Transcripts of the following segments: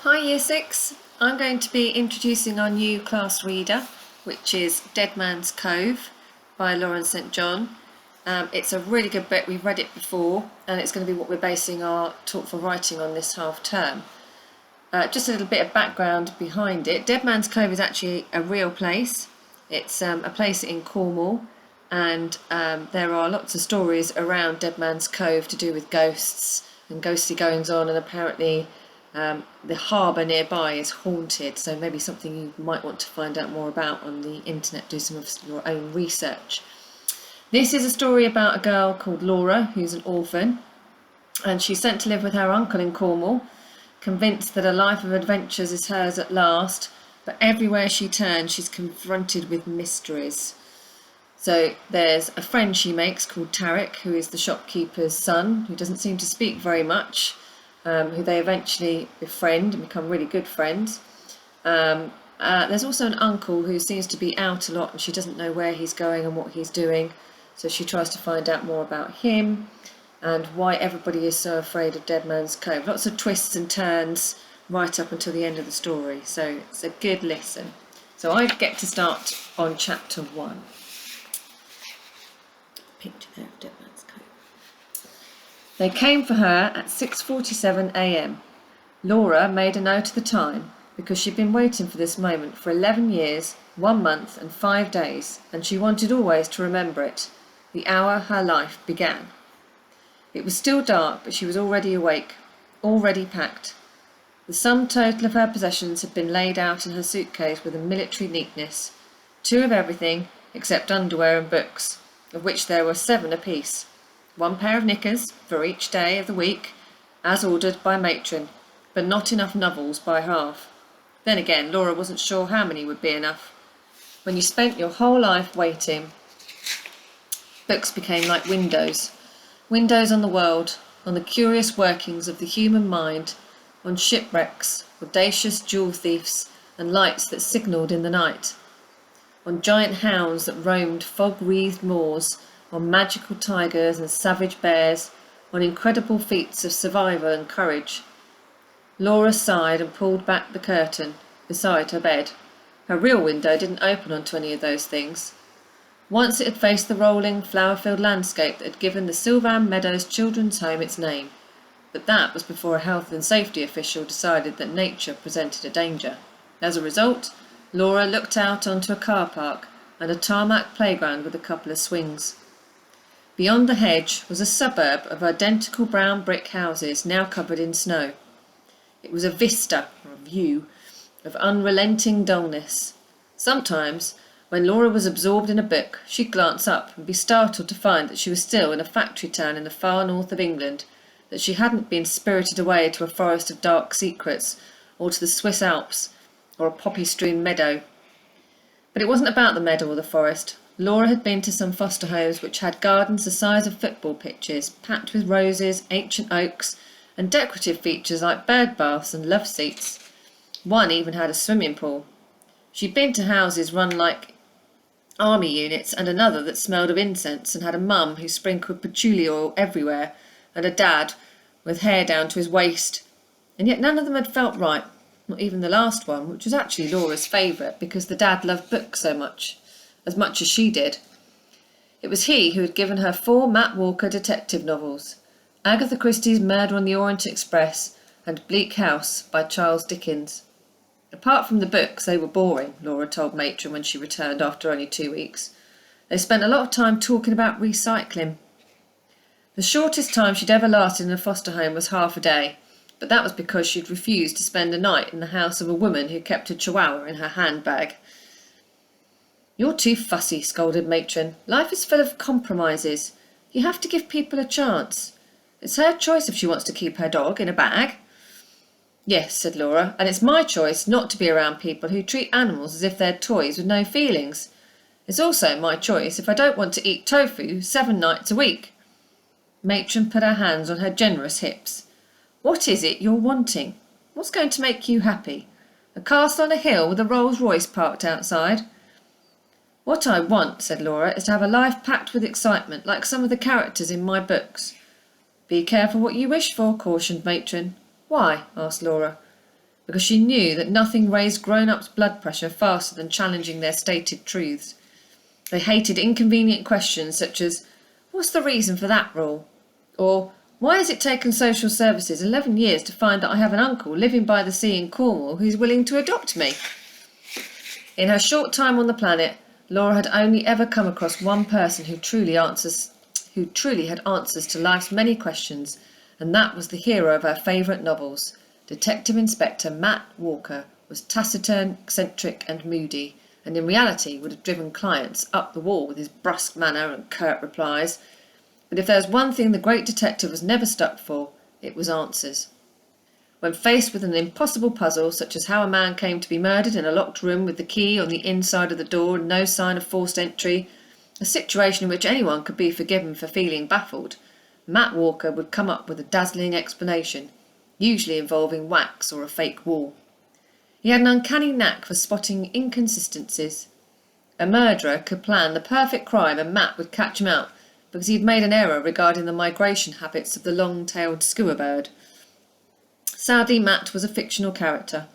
Hi Year 6, I'm going to be introducing our new class reader, which is Dead Man's Cove by Lauren St John. It's a really good book, we've read it before, and it's going to be what we're basing our talk for writing on this half term. Just a little bit of background behind it. Dead Man's Cove is actually a real place. It's a place in Cornwall, and there are lots of stories around Dead Man's Cove to do with ghosts and ghostly goings on, and apparently the harbour nearby is haunted, so maybe something you might want to find out more about on the internet, do some of your own research. This is a story about a girl called Laura who's an orphan, and she's sent to live with her uncle in Cornwall, convinced that a life of adventures is hers at last, but everywhere she turns she's confronted with mysteries. So there's a friend she makes called Tarek, who is the shopkeeper's son, who doesn't seem to speak very much, who they eventually befriend and become really good friends. There's also an uncle who seems to be out a lot and she doesn't know where he's going and what he's doing, so she tries to find out more about him and why everybody is so afraid of Dead Man's Cove. Lots of twists and turns right up until the end of the story, so it's a good listen. So I get to start on chapter 1. Picture there of Dead Man's Cove. They came for her at 6:47 a.m. Laura made a note of the time because she'd been waiting for this moment for 11 years, 1 month and 5 days, and she wanted always to remember it, the hour her life began. It was still dark, but she was already awake, already packed. The sum total of her possessions had been laid out in her suitcase with a military neatness, 2 of everything except underwear and books, of which there were 7 apiece. 1 pair of knickers for each day of the week, as ordered by matron, but not enough novels by half. Then again, Laura wasn't sure how many would be enough. When you spent your whole life waiting, books became like windows. Windows on the world, on the curious workings of the human mind, on shipwrecks, audacious jewel thieves, and lights that signalled in the night. On giant hounds that roamed fog-wreathed moors, on magical tigers and savage bears, on incredible feats of survival and courage. Laura sighed and pulled back the curtain beside her bed. Her real window didn't open onto any of those things. Once it had faced the rolling, flower-filled landscape that had given the Sylvan Meadows Children's Home its name, but that was before a health and safety official decided that nature presented a danger. As a result, Laura looked out onto a car park and a tarmac playground with a couple of swings. Beyond the hedge was a suburb of identical brown brick houses now covered in snow. It was a vista, or a view, of unrelenting dullness. Sometimes, when Laura was absorbed in a book, she'd glance up and be startled to find that she was still in a factory town in the far north of England, that she hadn't been spirited away to a forest of dark secrets, or to the Swiss Alps, or a poppy-strewn meadow. But it wasn't about the meadow or the forest. Laura had been to some foster homes which had gardens the size of football pitches, packed with roses, ancient oaks, and decorative features like bird baths and love seats. One even had a swimming pool. She'd been to houses run like army units, and another that smelled of incense and had a mum who sprinkled patchouli oil everywhere, and a dad with hair down to his waist. And yet none of them had felt right, not even the last one, which was actually Laura's favourite because the dad loved books so much as she did. It was he who had given her 4 Matt Walker detective novels, Agatha Christie's Murder on the Orient Express and Bleak House by Charles Dickens. Apart from the books, they were boring, Laura told matron when she returned after only 2 weeks. They spent a lot of time talking about recycling. The shortest time she'd ever lasted in a foster home was half a day, but that was because she'd refused to spend a night in the house of a woman who kept a chihuahua in her handbag. "You're too fussy," scolded matron. "Life is full of compromises. You have to give people a chance. It's her choice if she wants to keep her dog in a bag." "Yes," said Laura, "and it's my choice not to be around people who treat animals as if they're toys with no feelings. It's also my choice if I don't want to eat tofu 7 nights a week." Matron put her hands on her generous hips. "What is it you're wanting? What's going to make you happy? A castle on a hill with a Rolls Royce parked outside?" "What I want," said Laura, "is to have a life packed with excitement, like some of the characters in my books." "Be careful what you wish for," cautioned matron. "Why?" asked Laura. because she knew that nothing raised grown-ups' blood pressure faster than challenging their stated truths. They hated inconvenient questions such as, "What's the reason for that rule?" Or, "Why has it taken social services 11 years to find that I have an uncle living by the sea in Cornwall who's willing to adopt me?" In her short time on the planet, Laura had only ever come across one person who truly had answers to life's many questions, and that was the hero of her favourite novels. Detective Inspector Matt Walker was taciturn, eccentric and moody, and in reality would have driven clients up the wall with his brusque manner and curt replies. But if there was one thing the great detective was never stuck for, it was answers. When faced with an impossible puzzle, such as how a man came to be murdered in a locked room with the key on the inside of the door and no sign of forced entry, a situation in which anyone could be forgiven for feeling baffled, Matt Walker would come up with a dazzling explanation, usually involving wax or a fake wall. He had an uncanny knack for spotting inconsistencies. A murderer could plan the perfect crime and Matt would catch him out because he'd made an error regarding the migration habits of the long-tailed skua bird. Sadly, Matt was a fictional character.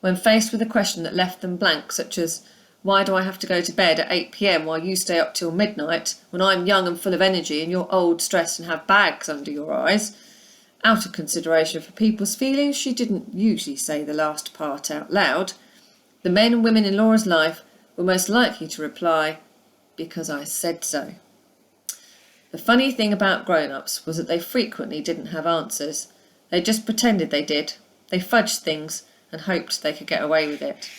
When faced with a question that left them blank, such as, "Why do I have to go to bed at 8 p.m. while you stay up till midnight, when I'm young and full of energy and you're old, stressed and have bags under your eyes?" Out of consideration for people's feelings, she didn't usually say the last part out loud. The men and women in Laura's life were most likely to reply, "Because I said so." The funny thing about grown-ups was that they frequently didn't have answers. They just pretended they did. They fudged things and hoped they could get away with it.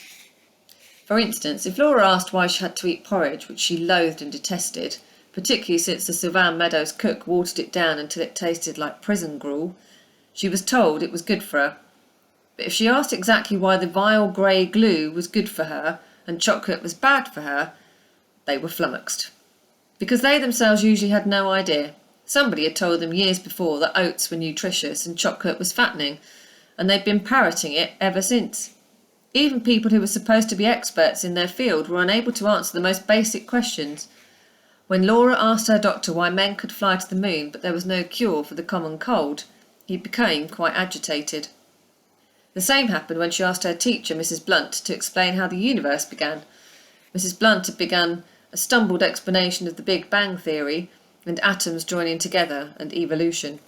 For instance, if Laura asked why she had to eat porridge, which she loathed and detested, particularly since the Sylvan Meadows cook watered it down until it tasted like prison gruel, she was told it was good for her. But if she asked exactly why the vile grey glue was good for her and chocolate was bad for her, they were flummoxed. Because they themselves usually had no idea. Somebody had told them years before that oats were nutritious and chocolate was fattening, and they'd been parroting it ever since. Even people who were supposed to be experts in their field were unable to answer the most basic questions. When Laura asked her doctor why men could fly to the moon but there was no cure for the common cold, he became quite agitated. The same happened when she asked her teacher, Mrs. Blunt, to explain how the universe began. Mrs. Blunt had begun a stumbled explanation of the Big Bang theory and atoms joining together and evolution.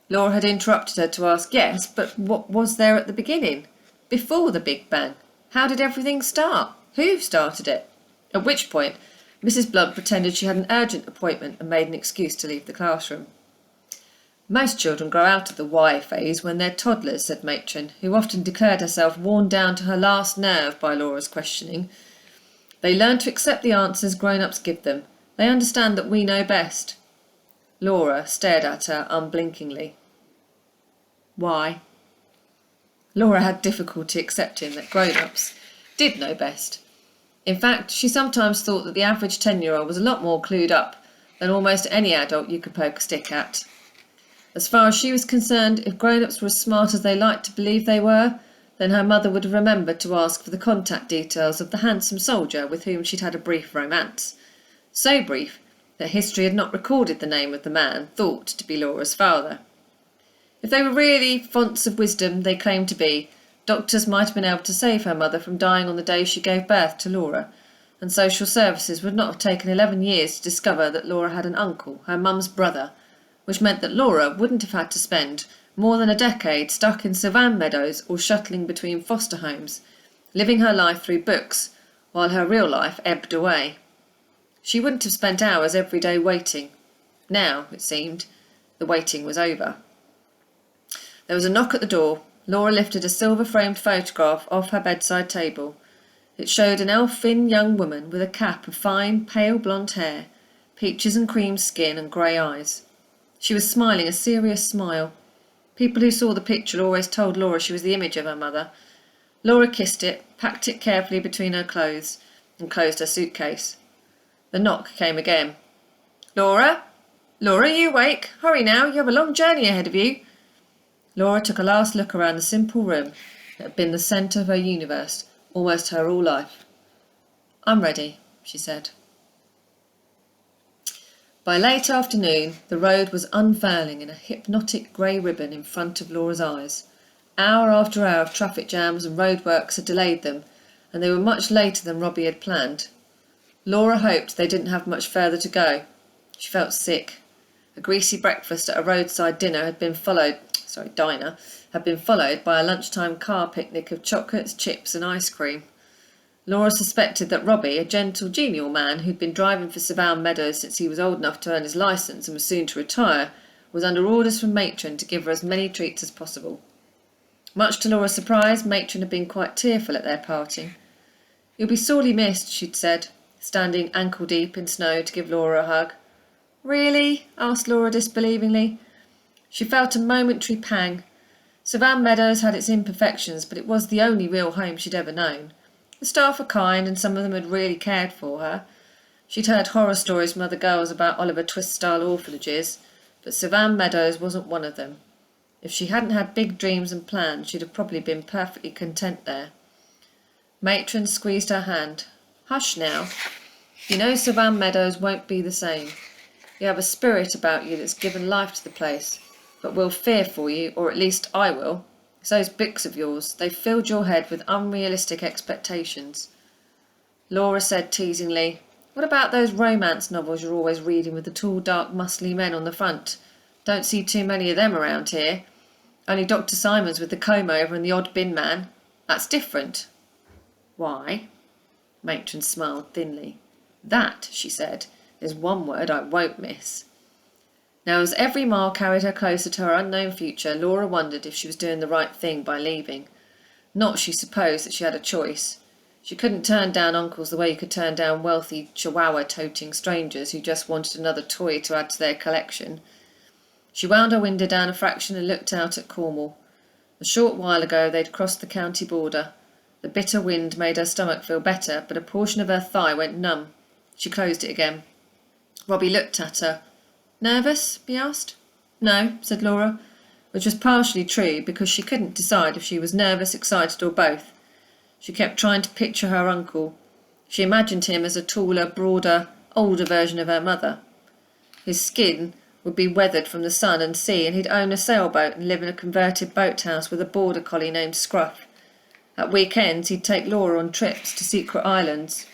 Laura had interrupted her to ask, "Yes, but what was there at the beginning? Before the Big Bang? How did everything start? Who started it?" At which point, Mrs. Blunt pretended she had an urgent appointment and made an excuse to leave the classroom. "Most children grow out of the why phase when they're toddlers," said Matron, who often declared herself worn down to her last nerve by Laura's questioning. "They learn to accept the answers grown-ups give them. They understand that we know best." Laura stared at her unblinkingly. Why? Laura had difficulty accepting that grown-ups did know best. In fact, she sometimes thought that the average 10-year-old was a lot more clued up than almost any adult you could poke a stick at. As far as she was concerned, if grown-ups were as smart as they liked to believe they were, then her mother would have remembered to ask for the contact details of the handsome soldier with whom she'd had a brief romance. So brief that history had not recorded the name of the man thought to be Laura's father. If they were really fonts of wisdom they claimed to be, doctors might have been able to save her mother from dying on the day she gave birth to Laura, and social services would not have taken 11 years to discover that Laura had an uncle, her mum's brother, which meant that Laura wouldn't have had to spend more than a decade stuck in Sylvan Meadows or shuttling between foster homes, living her life through books, while her real life ebbed away. She wouldn't have spent hours every day waiting. Now, it seemed, the waiting was over. There was a knock at the door. Laura lifted a silver-framed photograph off her bedside table. It showed an elfin young woman with a cap of fine, pale blonde hair, peaches and cream skin and grey eyes. She was smiling a serious smile. People who saw the picture always told Laura she was the image of her mother. Laura kissed it, packed it carefully between her clothes, and closed her suitcase. The knock came again. "Laura? Laura, are you awake? Hurry now, you have a long journey ahead of you." Laura took a last look around the simple room that had been the centre of her universe, almost her all life. "I'm ready," she said. By late afternoon, the road was unfurling in a hypnotic grey ribbon in front of Laura's eyes. Hour after hour of traffic jams and roadworks had delayed them, and they were much later than Robbie had planned. Laura hoped they didn't have much further to go. She felt sick. A greasy breakfast at a roadside diner had been followed by a lunchtime car picnic of chocolates, chips and ice cream. Laura suspected that Robbie, a gentle, genial man who'd been driving for Savannah Meadows since he was old enough to earn his licence and was soon to retire, was under orders from Matron to give her as many treats as possible. Much to Laura's surprise, Matron had been quite tearful at their parting. "You'll be sorely missed," she'd said, standing ankle-deep in snow to give Laura a hug. "Really?" asked Laura disbelievingly. She felt a momentary pang. Savannah Meadows had its imperfections, but it was the only real home she'd ever known. The staff were kind, and some of them had really cared for her. She'd heard horror stories from other girls about Oliver Twist-style orphanages, but Savannah Meadows wasn't one of them. If she hadn't had big dreams and plans, she'd have probably been perfectly content there. Matron squeezed her hand. "Hush now. You know Savannah Meadows won't be the same. You have a spirit about you that's given life to the place, but we'll fear for you, or at least I will. It's those books of yours. They've filled your head with unrealistic expectations." Laura said teasingly, "What about those romance novels you're always reading with the tall, dark, muscly men on the front? Don't see too many of them around here. Only Dr. Simons with the comb-over and the odd bin man. That's different." "Why?" Matron smiled thinly. "That," she said, "is one word I won't miss." Now, as every mile carried her closer to her unknown future, Laura wondered if she was doing the right thing by leaving. Not, she supposed, that she had a choice. She couldn't turn down uncles the way you could turn down wealthy chihuahua-toting strangers who just wanted another toy to add to their collection. She wound her window down a fraction and looked out at Cornwall. A short while ago they'd crossed the county border. The bitter wind made her stomach feel better, but a portion of her thigh went numb. She closed it again. Robbie looked at her. "Nervous?" he asked. "No," said Laura, which was partially true because she couldn't decide if she was nervous, excited or both. She kept trying to picture her uncle. She imagined him as a taller, broader, older version of her mother. His skin would be weathered from the sun and sea, and he'd own a sailboat and live in a converted boathouse with a border collie named Scruff. At weekends he'd take Laura on trips to secret islands.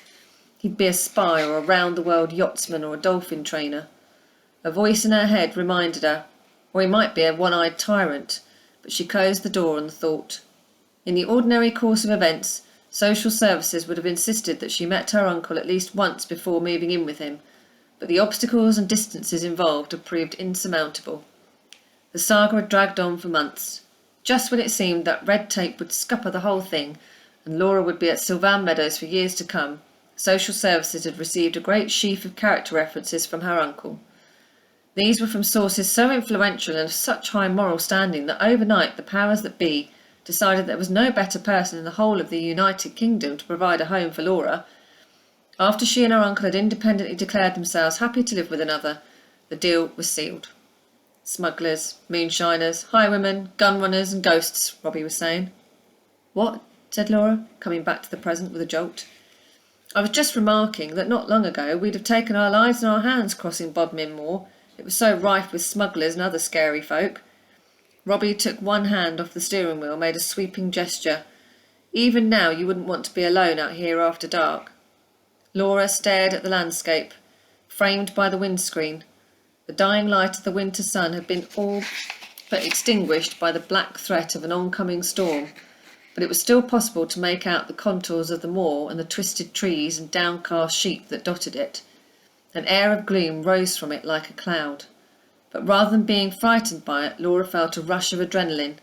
He'd be a spy or a round-the-world yachtsman or a dolphin trainer. A voice in her head reminded her, or he might be a one-eyed tyrant, but she closed the door on the thought. In the ordinary course of events, social services would have insisted that she met her uncle at least once before moving in with him, but the obstacles and distances involved had proved insurmountable. The saga had dragged on for months. Just when it seemed that red tape would scupper the whole thing, and Laura would be at Savannah Meadows for years to come, social services had received a great sheaf of character references from her uncle. These were from sources so influential and of such high moral standing that overnight the powers that be decided there was no better person in the whole of the United Kingdom to provide a home for Laura. After she and her uncle had independently declared themselves happy to live with another, the deal was sealed. "Smugglers, moonshiners, highwaymen, gun-runners and ghosts," Robbie was saying. "What?" said Laura, coming back to the present with a jolt. "I was just remarking that not long ago we'd have taken our lives in our hands crossing Bodmin Moor. It was so rife with smugglers and other scary folk." Robbie took one hand off the steering wheel, made a sweeping gesture. "Even now you wouldn't want to be alone out here after dark." Laura stared at the landscape, framed by the windscreen. The dying light of the winter sun had been all but extinguished by the black threat of an oncoming storm, but it was still possible to make out the contours of the moor and the twisted trees and downcast sheep that dotted it. An air of gloom rose from it like a cloud. But rather than being frightened by it, Laura felt a rush of adrenaline.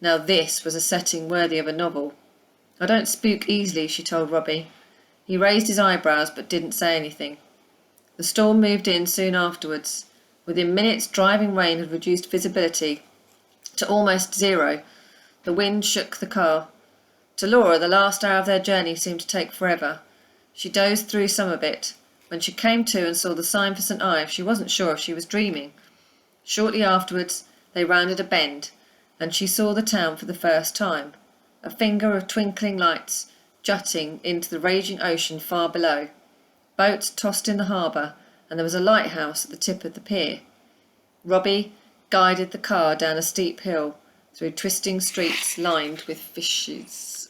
Now this was a setting worthy of a novel. "I don't spook easily," she told Robbie. He raised his eyebrows but didn't say anything. The storm moved in soon afterwards. Within minutes, driving rain had reduced visibility to almost zero. The wind shook the car. To Laura, the last hour of their journey seemed to take forever. She dozed through some of it. When she came to and saw the sign for St. Ives, she wasn't sure if she was dreaming. Shortly afterwards, they rounded a bend, and she saw the town for the first time, a finger of twinkling lights jutting into the raging ocean far below. Boats tossed in the harbour, and there was a lighthouse at the tip of the pier. Robbie guided the car down a steep hill, through twisting streets lined with fishes.